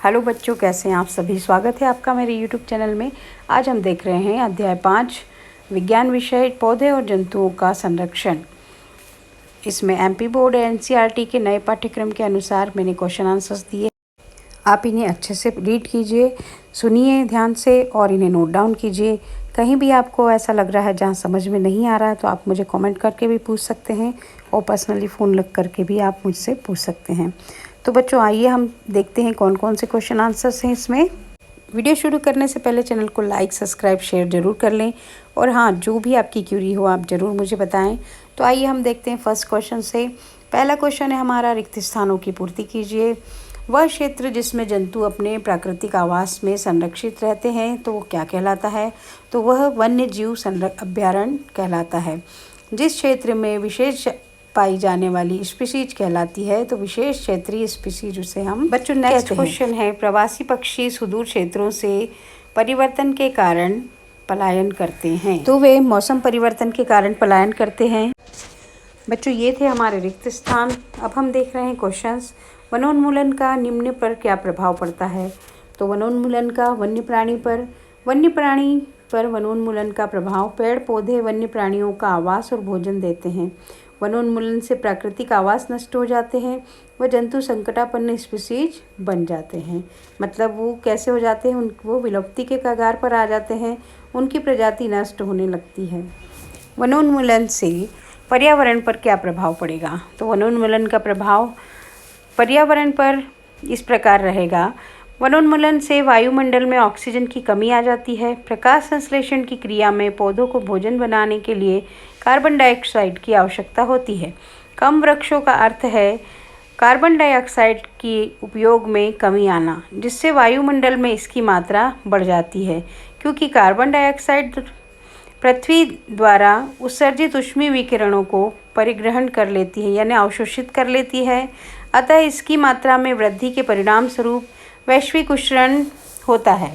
Hello बच्चों, कैसे हैं आप सभी। स्वागत है आपका मेरे यूट्यूब चैनल में। आज हम देख रहे हैं अध्याय 5 विज्ञान विषय पौधे और जंतुओं का संरक्षण। इसमें एमपी बोर्ड एनसीईआरटी के नए पाठ्यक्रम के अनुसार मैंने क्वेश्चन आंसर्स दिए। आप इन्हें अच्छे से रीड कीजिए, सुनिए ध्यान से और इन्हें नोट डाउन कीजिए। कहीं भी आपको ऐसा लग रहा है जहाँ समझ में नहीं आ रहा है तो आप मुझे कमेंट करके भी पूछ सकते हैं और पर्सनली फ़ोन लग करके भी आप मुझसे पूछ सकते हैं। तो बच्चों, आइए हम देखते हैं कौन कौन से क्वेश्चन आंसर्स हैं इसमें। वीडियो शुरू करने से पहले चैनल को लाइक सब्सक्राइब शेयर ज़रूर कर लें और हाँ, जो भी आपकी क्यूरी हो आप ज़रूर मुझे बताएं। तो आइए हम देखते हैं फर्स्ट क्वेश्चन से। पहला क्वेश्चन है हमारा, रिक्त स्थानों की पूर्ति कीजिए। वह क्षेत्र जिसमें जंतु अपने प्राकृतिक आवास में संरक्षित रहते हैं तो वो क्या कहलाता है? तो वह वन्य जीव अभ्यारण्य कहलाता है। जिस क्षेत्र में विशेष पाई जाने वाली स्पीशीज कहलाती है तो विशेष क्षेत्रीय स्पीशीज उसे हम बच्चों नेक्स्ट क्वेश्चन है, प्रवासी पक्षी सुदूर क्षेत्रों से परिवर्तन के कारण पलायन करते हैं तो वे मौसम परिवर्तन के कारण पलायन करते हैं। बच्चों, ये थे हमारे रिक्त स्थान। अब हम देख रहे हैं क्वेश्चंस। वनोन्मूलन का निम्न पर क्या प्रभाव पड़ता है? तो वनोन्मूलन का वन्य प्राणी पर वनोन्मूलन का प्रभाव। पेड़ पौधे वन्य प्राणियों का आवास और भोजन देते हैं। वनोन्मूलन से प्राकृतिक आवास नष्ट हो जाते हैं। वह जंतु संकटापन्न स्पीशीज बन जाते हैं। मतलब वो कैसे हो जाते हैं, वो विलुप्ति के कगार पर आ जाते हैं, उनकी प्रजाति नष्ट होने लगती है। वनोन्मूलन से पर्यावरण पर क्या प्रभाव पड़ेगा? तो वनोन्मूलन का प्रभाव पर्यावरण पर इस प्रकार रहेगा। वनोन्मूलन से वायुमंडल में ऑक्सीजन की कमी आ जाती है। प्रकाश संश्लेषण की क्रिया में पौधों को भोजन बनाने के लिए कार्बन डाइऑक्साइड की आवश्यकता होती है। कम वृक्षों का अर्थ है कार्बन डाइऑक्साइड के उपयोग में कमी आना, जिससे वायुमंडल में इसकी मात्रा बढ़ जाती है। क्योंकि कार्बन डाइऑक्साइड पृथ्वी द्वारा उत्सर्जित ऊष्मीय विकिरणों को परिग्रहण कर लेती है, यानी अवशोषित कर लेती है। अतः इसकी मात्रा में वृद्धि के परिणाम स्वरूप वैश्विक उष्णन होता है।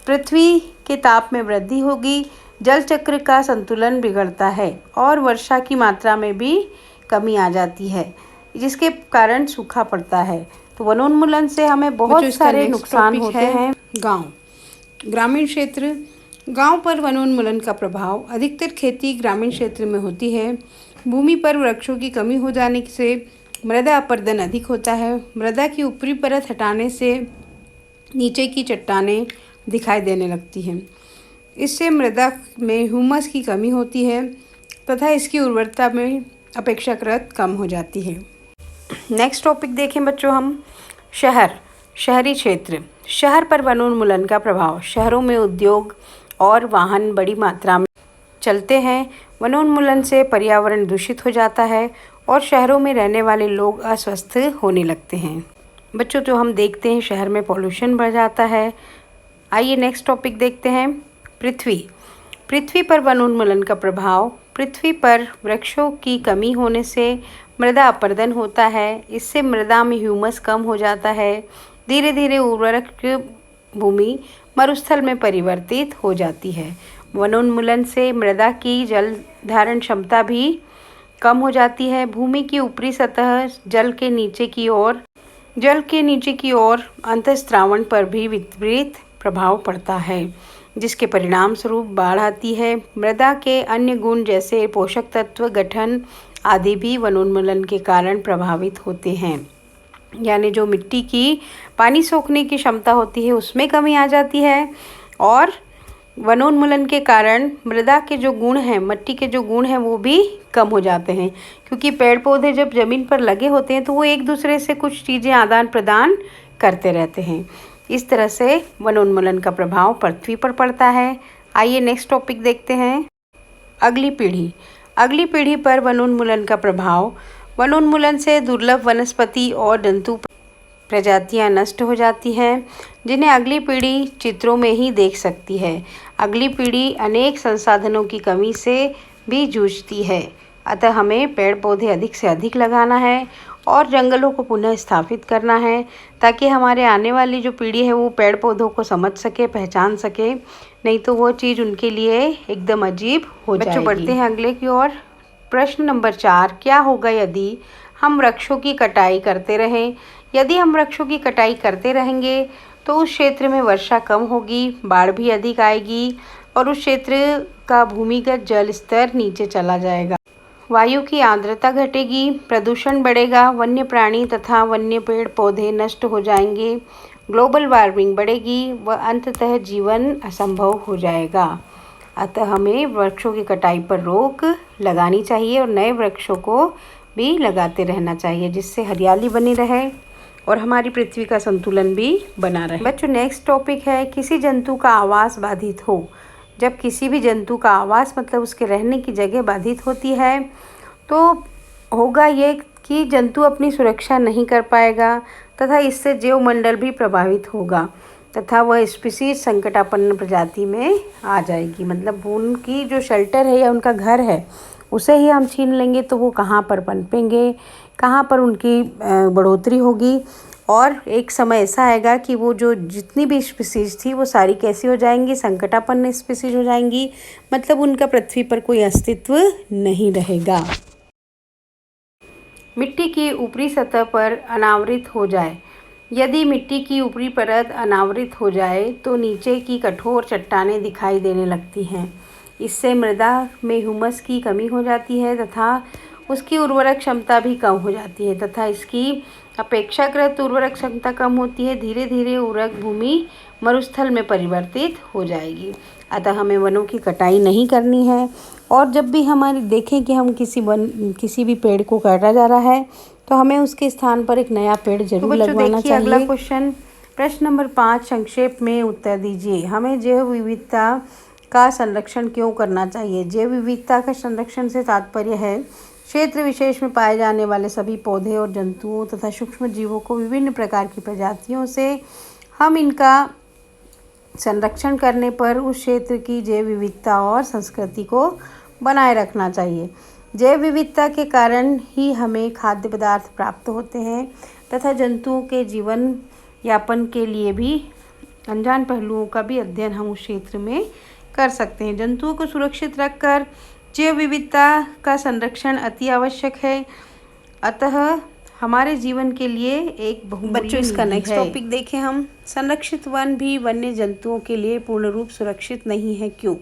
पृथ्वी के ताप में वृद्धि होगी, जल चक्र का संतुलन बिगड़ता है और वर्षा की मात्रा में भी कमी आ जाती है, जिसके कारण सूखा पड़ता है। तो वनोन्मूलन से हमें बहुत सारे नुकसान होते हैं। गांव, ग्रामीण क्षेत्र। गांव पर वनोन्मूलन का प्रभाव। अधिकतर खेती ग्रामीण क्षेत्र में होती है। भूमि पर वृक्षों की कमी हो जाने से मृदा अपरदन अधिक होता है। मृदा की ऊपरी परत हटाने से नीचे की चट्टानें दिखाई देने लगती हैं। इससे मृदा में ह्यूमस की कमी होती है तथा इसकी उर्वरता में अपेक्षाकृत कम हो जाती है। नेक्स्ट टॉपिक देखें बच्चों हम, शहरी क्षेत्र। शहर पर वनोन्मूलन का प्रभाव। शहरों में उद्योग और वाहन बड़ी मात्रा में चलते हैं। वनोन्मूलन से पर्यावरण दूषित हो जाता है और शहरों में रहने वाले लोग अस्वस्थ होने लगते हैं। बच्चों, जो हम देखते हैं शहर में पॉल्यूशन बढ़ जाता है। आइए नेक्स्ट टॉपिक देखते हैं, पृथ्वी पर वनोन्मूलन का प्रभाव। पृथ्वी पर वृक्षों की कमी होने से मृदा अपरदन होता है। इससे मृदा में ह्यूमस कम हो जाता है। धीरे धीरे उर्वरक भूमि मरुस्थल में परिवर्तित हो जाती है। वनोन्मूलन से मृदा की जल धारण क्षमता भी कम हो जाती है। भूमि की ऊपरी सतह जल के नीचे की ओर अंतःस्रावण पर भी विपरीत प्रभाव पड़ता है, जिसके परिणाम स्वरूप बाढ़ आती है। मृदा के अन्य गुण जैसे पोषक तत्व गठन आदि भी वनोन्मूलन के कारण प्रभावित होते हैं। यानी जो मिट्टी की पानी सोखने की क्षमता होती है उसमें कमी आ जाती है और वनोन्मूलन के कारण मृदा के जो गुण हैं, मिट्टी के जो गुण हैं वो भी कम हो जाते हैं। क्योंकि पेड़ पौधे जब ज़मीन पर लगे होते हैं तो वो एक दूसरे से कुछ चीज़ें आदान प्रदान करते रहते हैं। इस तरह से वनोन्मूलन का प्रभाव पृथ्वी पर पड़ता है। आइए नेक्स्ट टॉपिक देखते हैं, अगली पीढ़ी पर वनोन्मूलन का प्रभाव। वनोन्मूलन से दुर्लभ वनस्पति और जंतु प्रजातियां नष्ट हो जाती हैं, जिन्हें अगली पीढ़ी चित्रों में ही देख सकती है। अगली पीढ़ी अनेक संसाधनों की कमी से भी जूझती है। अतः हमें पेड़ पौधे अधिक से अधिक लगाना है और जंगलों को पुनः स्थापित करना है, ताकि हमारे आने वाली जो पीढ़ी है वो पेड़ पौधों को समझ सके, पहचान सके। नहीं तो वो चीज़ उनके लिए एकदम अजीब हो जाएगी। बच्चों, बढ़ते हैं अगले की ओर। प्रश्न नंबर 4, क्या होगा यदि हम वृक्षों की कटाई करते रहें यदि हम वृक्षों की कटाई करते रहेंगे तो उस क्षेत्र में वर्षा कम होगी, बाढ़ भी अधिक आएगी और उस क्षेत्र का भूमिगत जल स्तर नीचे चला जाएगा। वायु की आर्द्रता घटेगी, प्रदूषण बढ़ेगा, वन्य प्राणी तथा वन्य पेड़ पौधे नष्ट हो जाएंगे, ग्लोबल वार्मिंग बढ़ेगी व अंततः जीवन असंभव हो जाएगा। अतः हमें वृक्षों की कटाई पर रोक लगानी चाहिए और नए वृक्षों को भी लगाते रहना चाहिए, जिससे हरियाली बनी रहे और हमारी पृथ्वी का संतुलन भी बना रहे। बच्चों, नेक्स्ट टॉपिक है किसी जंतु का आवास बाधित हो। जब किसी भी जंतु का आवास मतलब उसके रहने की जगह बाधित होती है तो होगा ये कि जंतु अपनी सुरक्षा नहीं कर पाएगा तथा इससे जीवमंडल भी प्रभावित होगा तथा वह स्पीसीज संकटापन्न प्रजाति में आ जाएगी। मतलब उनकी जो शेल्टर है या उनका घर है उसे ही हम छीन लेंगे तो वो कहाँ पर पनपेंगे, कहाँ पर उनकी बढ़ोतरी होगी और एक समय ऐसा आएगा कि वो जो जितनी भी स्पीसीज थी वो सारी कैसी हो जाएंगी, संकटापन्न स्पीसीज हो जाएंगी। मतलब उनका पृथ्वी पर कोई अस्तित्व नहीं रहेगा। मिट्टी की ऊपरी सतह पर अनावृत हो जाए। यदि मिट्टी की ऊपरी परत अनावृत हो जाए तो नीचे की कठोर चट्टानें दिखाई देने लगती हैं। इससे मृदा में ह्यूमस की कमी हो जाती है तथा उसकी उर्वरक क्षमता भी कम हो जाती है तथा इसकी अपेक्षाकृत उर्वरक क्षमता कम होती है। धीरे धीरे उर्वरक भूमि मरुस्थल में परिवर्तित हो जाएगी। अतः हमें वनों की कटाई नहीं करनी है और जब भी हमारी देखें कि हम किसी भी पेड़ को काटा जा रहा है तो हमें उसके स्थान पर एक नया पेड़ जरूर लगवाना चाहिए। अगला क्वेश्चन, प्रश्न नंबर 5 संक्षेप में उत्तर दीजिए। हमें जैव विविधता का संरक्षण क्यों करना चाहिए? जैव विविधता का संरक्षण से तात्पर्य है क्षेत्र विशेष में पाए जाने वाले सभी पौधे और जंतुओं तथा सूक्ष्म जीवों को विभिन्न प्रकार की प्रजातियों से हम इनका संरक्षण करने पर उस क्षेत्र की जैव विविधता और संस्कृति को बनाए रखना चाहिए। जैव विविधता के कारण ही हमें खाद्य पदार्थ प्राप्त होते हैं तथा जंतुओं के जीवन यापन के लिए भी अनजान पहलुओं का भी अध्ययन हम उस क्षेत्र में कर सकते हैं। जंतुओं को सुरक्षित रखकर जैव विविधता का संरक्षण अति आवश्यक है। अतः हमारे जीवन के लिए एक बहुमूल्य। बच्चों, इसका नेक्स्ट टॉपिक देखें हम। संरक्षित वन भी वन्य जंतुओं के लिए पूर्ण रूप सुरक्षित नहीं है। क्यों?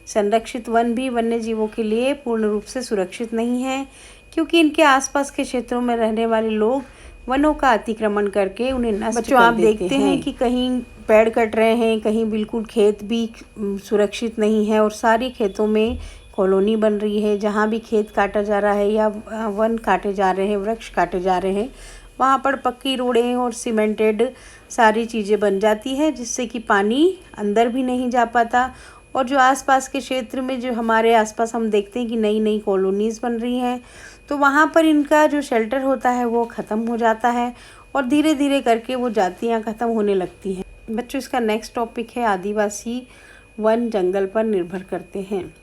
संरक्षित वन भी वन्य जीवों के लिए पूर्ण रूप से सुरक्षित नहीं है क्योंकि इनके आसपास के क्षेत्रों में रहने वाले लोग वनों का अतिक्रमण करके उन्हें नष्ट कर देते हैं। आप देखते हैं कि कहीं पेड़ कट रहे हैं, कहीं बिल्कुल खेत भी सुरक्षित नहीं है और सारी खेतों में कॉलोनी बन रही है। जहाँ भी खेत काटा जा रहा है या वन काटे जा रहे हैं, वृक्ष काटे जा रहे हैं, वहाँ पर पक्की रोडें और सीमेंटेड सारी चीज़ें बन जाती है जिससे कि पानी अंदर भी नहीं जा पाता और जो आसपास के क्षेत्र में जो हमारे आसपास हम देखते हैं कि नई नई कॉलोनीज़ बन रही हैं तो वहाँ पर इनका जो शेल्टर होता है वो ख़त्म हो जाता है और धीरे धीरे करके वो जातियाँ ख़त्म होने लगती हैं। बच्चों, इसका नेक्स्ट टॉपिक है आदिवासी वन जंगल पर निर्भर करते हैं।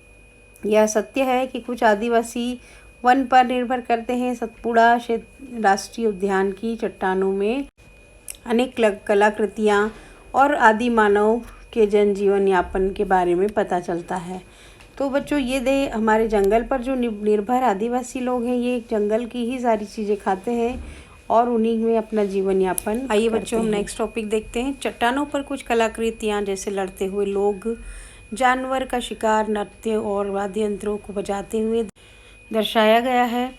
यह सत्य है कि कुछ आदिवासी वन पर निर्भर करते हैं। सतपुड़ा राष्ट्रीय उद्यान की चट्टानों में अनेक कलाकृतियाँ और आदि मानव के जनजीवन यापन के बारे में पता चलता है। तो बच्चों, ये हमारे जंगल पर जो निर्भर आदिवासी लोग हैं ये जंगल की ही सारी चीज़ें खाते हैं और उन्हीं में अपना जीवन यापन। आइए बच्चों, हम नेक्स्ट टॉपिक देखते हैं। चट्टानों पर कुछ कलाकृतियाँ जैसे लड़ते हुए लोग, जानवर का शिकार, नृत्य और वाद्य यंत्रों को बजाते हुए दर्शाया गया है।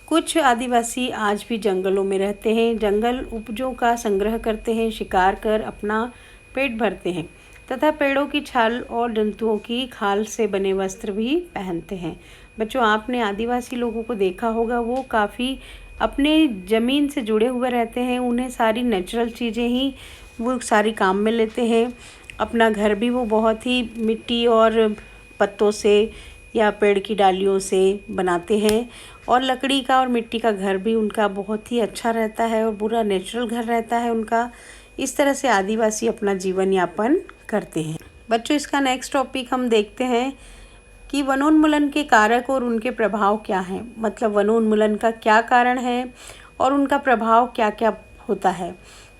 कुछ आदिवासी आज भी जंगलों में रहते हैं, जंगल उपजों का संग्रह करते हैं, शिकार कर अपना पेट भरते हैं तथा पेड़ों की छाल और जंतुओं की खाल से बने वस्त्र भी पहनते हैं। बच्चों, आपने आदिवासी लोगों को देखा होगा, वो काफ़ी अपने ज़मीन से जुड़े हुए रहते हैं। उन्हें सारी नेचुरल चीज़ें ही वो सारी काम में लेते हैं। अपना घर भी वो बहुत ही मिट्टी और पत्तों से या पेड़ की डालियों से बनाते हैं और लकड़ी का और मिट्टी का घर भी उनका बहुत ही अच्छा रहता है और पूरा नेचुरल घर रहता है उनका। इस तरह से आदिवासी अपना जीवन यापन करते हैं। बच्चों, इसका नेक्स्ट टॉपिक हम देखते हैं कि वनोन्मूलन के कारक और उनके प्रभाव क्या हैं। मतलब वनोन्मूलन का क्या कारण है और उनका प्रभाव क्या क्या होता है।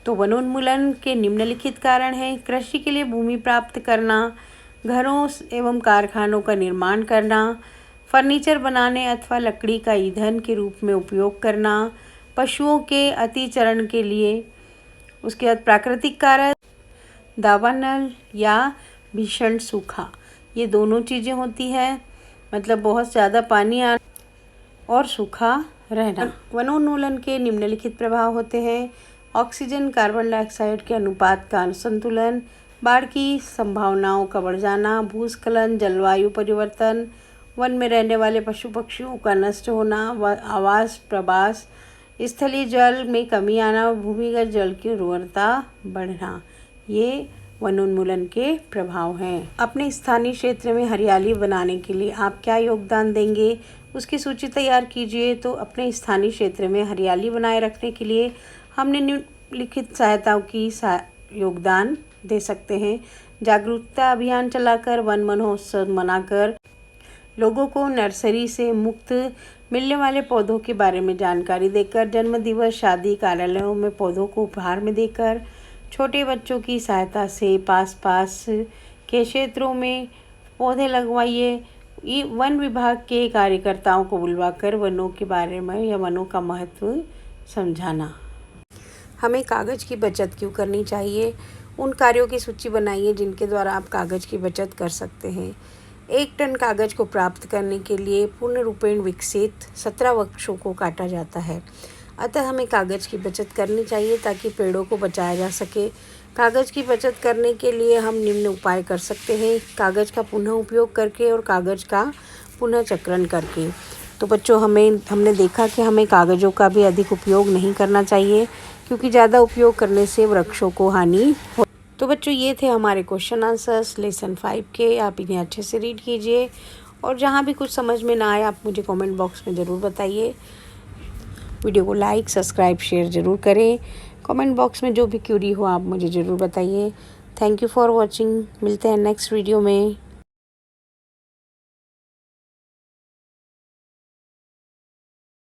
तो वनोन्मूलन के निम्नलिखित कारण हैं। कृषि के लिए भूमि प्राप्त करना, घरों एवं कारखानों का निर्माण करना, फर्नीचर बनाने अथवा लकड़ी का ईंधन के रूप में उपयोग करना, पशुओं के अतिचरण के लिए। उसके बाद प्राकृतिक कारक, दावानल या भीषण सूखा, ये दोनों चीज़ें होती है, मतलब बहुत ज़्यादा पानी आना और सूखा रहना। वनोन्मूलन के निम्नलिखित प्रभाव होते हैं: ऑक्सीजन कार्बन डाइऑक्साइड के अनुपात का असंतुलन, बाढ़ की संभावनाओं का बढ़ जाना, भूस्खलन, जलवायु परिवर्तन, वन में रहने वाले पशु पक्षियों का नष्ट होना, आवास प्रवास, स्थलीय जल में कमी आना, भूमिगत जल की उर्वरता बढ़ना, ये वनोन्मूलन के प्रभाव हैं। अपने स्थानीय क्षेत्र में हरियाली बनाने के लिए आप क्या योगदान देंगे, उसकी सूची तैयार कीजिए। तो अपने स्थानीय क्षेत्र में हरियाली बनाए रखने के लिए हमने निम्नलिखित सहायताओं की योगदान दे सकते हैं: जागरूकता अभियान चलाकर, वन महोत्सव मनाकर, लोगों को नर्सरी से मुफ्त मिलने वाले पौधों के बारे में जानकारी देकर, जन्मदिवस, शादी, कार्यालयों में पौधों को उपहार में देकर, छोटे बच्चों की सहायता से पास के क्षेत्रों में पौधे लगवाइए। वन विभाग के कार्यकर्ताओं को बुलवाकर वनों के बारे में या वनों का महत्व समझाना। हमें कागज़ की बचत क्यों करनी चाहिए, उन कार्यों की सूची बनाइए जिनके द्वारा आप कागज़ की बचत कर सकते हैं। 1 टन कागज़ को प्राप्त करने के लिए पूर्ण रूपेण विकसित 17 वृक्षों को काटा जाता है। अतः हमें कागज़ की बचत करनी चाहिए ताकि पेड़ों को बचाया जा सके। कागज़ की बचत करने के लिए हम निम्न उपाय कर सकते हैं: कागज़ का पुनः उपयोग करके और कागज़ का पुनः चक्रण करके। तो बच्चों, हमने देखा कि हमें कागज़ों का भी अधिक उपयोग नहीं करना चाहिए, क्योंकि ज़्यादा उपयोग करने से वृक्षों को हानि हो। तो बच्चों, ये थे हमारे क्वेश्चन आंसर्स लेसन 5 के। आप इन्हें अच्छे से रीड कीजिए और जहाँ भी कुछ समझ में ना आए आप मुझे कमेंट बॉक्स में ज़रूर बताइए। वीडियो को लाइक, सब्सक्राइब, शेयर ज़रूर करें। कमेंट बॉक्स में जो भी क्यूरी हो आप मुझे ज़रूर बताइए। Thank you for watching. मिलते हैं नेक्स्ट वीडियो में।